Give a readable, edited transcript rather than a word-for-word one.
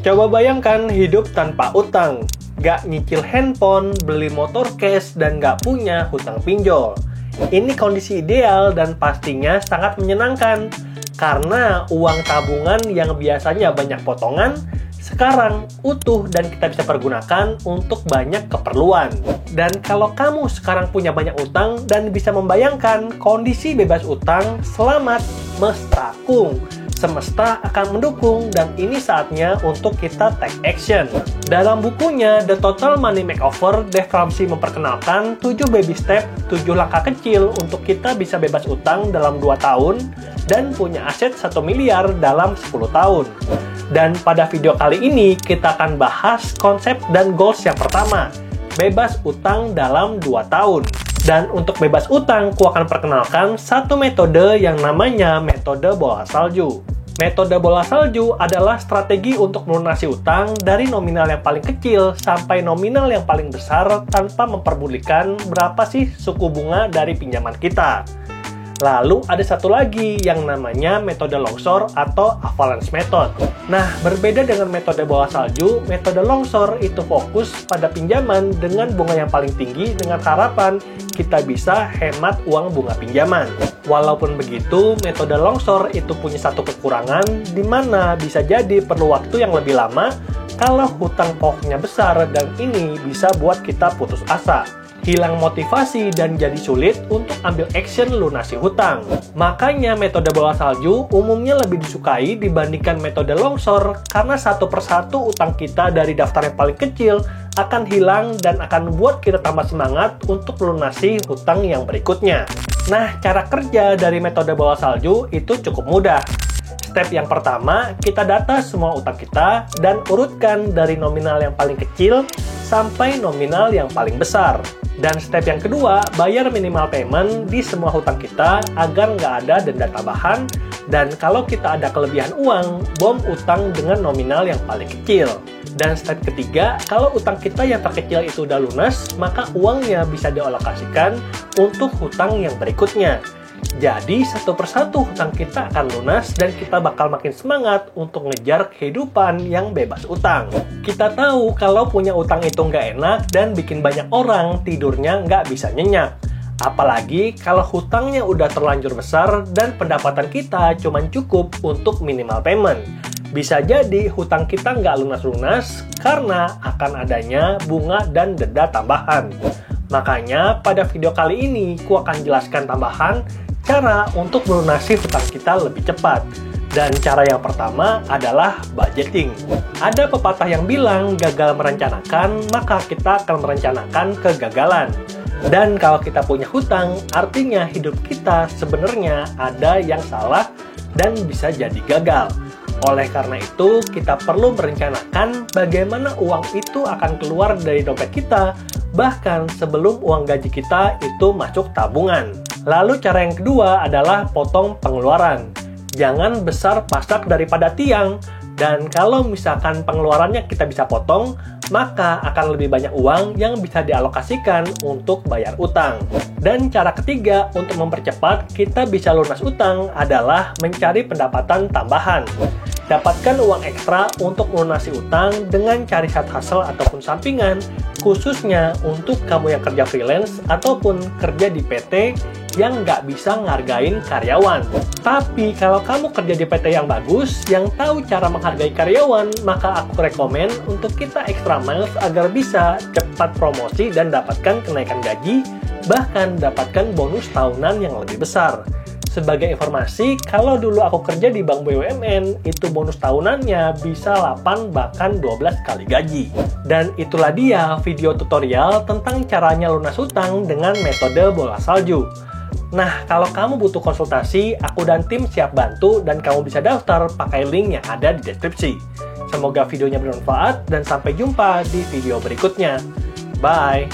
Coba bayangkan hidup tanpa utang. Gak nyicil handphone, beli motor cash, dan gak punya hutang pinjol. Ini kondisi ideal dan pastinya sangat menyenangkan. Karena uang tabungan yang biasanya banyak potongan, sekarang utuh dan kita bisa pergunakan untuk banyak keperluan. Dan kalau kamu sekarang punya banyak utang dan bisa membayangkan kondisi bebas utang, selamat, mestakung. Semesta akan mendukung dan ini saatnya untuk kita take action. Dalam bukunya The Total Money Makeover, Dave Ramsey memperkenalkan 7 baby step, 7 langkah kecil untuk kita bisa bebas utang dalam 2 tahun dan punya aset 1 miliar dalam 10 tahun. Dan pada video kali ini kita akan bahas konsep dan goals yang pertama, bebas utang dalam 2 tahun. Dan untuk bebas utang, aku akan perkenalkan satu metode yang namanya metode bola salju. Metode bola salju adalah strategi untuk melunasi utang dari nominal yang paling kecil sampai nominal yang paling besar tanpa memperdulikan berapa sih suku bunga dari pinjaman kita. Lalu ada satu lagi yang namanya metode longsor atau avalanche method. Nah, berbeda dengan metode bola salju, metode longsor itu fokus pada pinjaman dengan bunga yang paling tinggi dengan harapan kita bisa hemat uang bunga pinjaman. Walaupun begitu, metode longsor itu punya satu kekurangan di mana bisa jadi perlu waktu yang lebih lama kalau hutang pokoknya besar dan ini bisa buat kita putus asa. Hilang motivasi dan jadi sulit untuk ambil action lunasi hutang. Makanya metode bola salju umumnya lebih disukai dibandingkan metode longsor karena satu persatu utang kita dari daftar yang paling kecil akan hilang dan akan membuat kita tambah semangat untuk lunasi hutang yang berikutnya. Nah, cara kerja dari metode bola salju itu cukup mudah. Step yang pertama, kita data semua utang kita dan urutkan dari nominal yang paling kecil sampai nominal yang paling besar. Dan step yang kedua, bayar minimal payment di semua hutang kita agar nggak ada denda tambahan. Dan kalau kita ada kelebihan uang, bom utang dengan nominal yang paling kecil. Dan step ketiga, kalau utang kita yang terkecil itu udah lunas, maka uangnya bisa dialokasikan untuk hutang yang berikutnya. Jadi satu persatu hutang kita akan lunas dan kita bakal makin semangat untuk ngejar kehidupan yang bebas utang. Kita tahu kalau punya utang itu nggak enak dan bikin banyak orang tidurnya nggak bisa nyenyak. Apalagi kalau hutangnya udah terlanjur besar dan pendapatan kita cuma cukup untuk minimal payment. Bisa jadi hutang kita nggak lunas-lunas karena akan adanya bunga dan denda tambahan. Makanya pada video kali ini aku akan jelaskan tambahan cara untuk melunasi hutang kita lebih cepat. Dan cara yang pertama adalah budgeting. Ada pepatah yang bilang gagal merencanakan, maka kita akan merencanakan kegagalan. Dan kalau kita punya hutang, artinya hidup kita sebenarnya ada yang salah dan bisa jadi gagal. Oleh karena itu, kita perlu merencanakan bagaimana uang itu akan keluar dari dompet kita, bahkan sebelum uang gaji kita itu masuk tabungan. Lalu cara yang kedua adalah potong pengeluaran. Jangan besar pasak daripada tiang. Dan kalau misalkan pengeluarannya kita bisa potong, maka akan lebih banyak uang yang bisa dialokasikan untuk bayar utang. Dan cara ketiga untuk mempercepat kita bisa lunas utang adalah mencari pendapatan tambahan. Dapatkan uang ekstra untuk melunasi utang dengan cari side hustle ataupun sampingan, khususnya untuk kamu yang kerja freelance ataupun kerja di PT yang nggak bisa ngargain karyawan. Tapi kalau kamu kerja di PT yang bagus, yang tahu cara menghargai karyawan, maka aku rekomen untuk kita extra miles agar bisa cepat promosi dan dapatkan kenaikan gaji, bahkan dapatkan bonus tahunan yang lebih besar. Sebagai informasi, kalau dulu aku kerja di Bank BUMN, itu bonus tahunannya bisa 8 bahkan 12 kali gaji. Dan itulah dia video tutorial tentang caranya lunas utang dengan metode bola salju. Nah, kalau kamu butuh konsultasi, aku dan tim siap bantu dan kamu bisa daftar pakai link yang ada di deskripsi. Semoga videonya bermanfaat dan sampai jumpa di video berikutnya. Bye!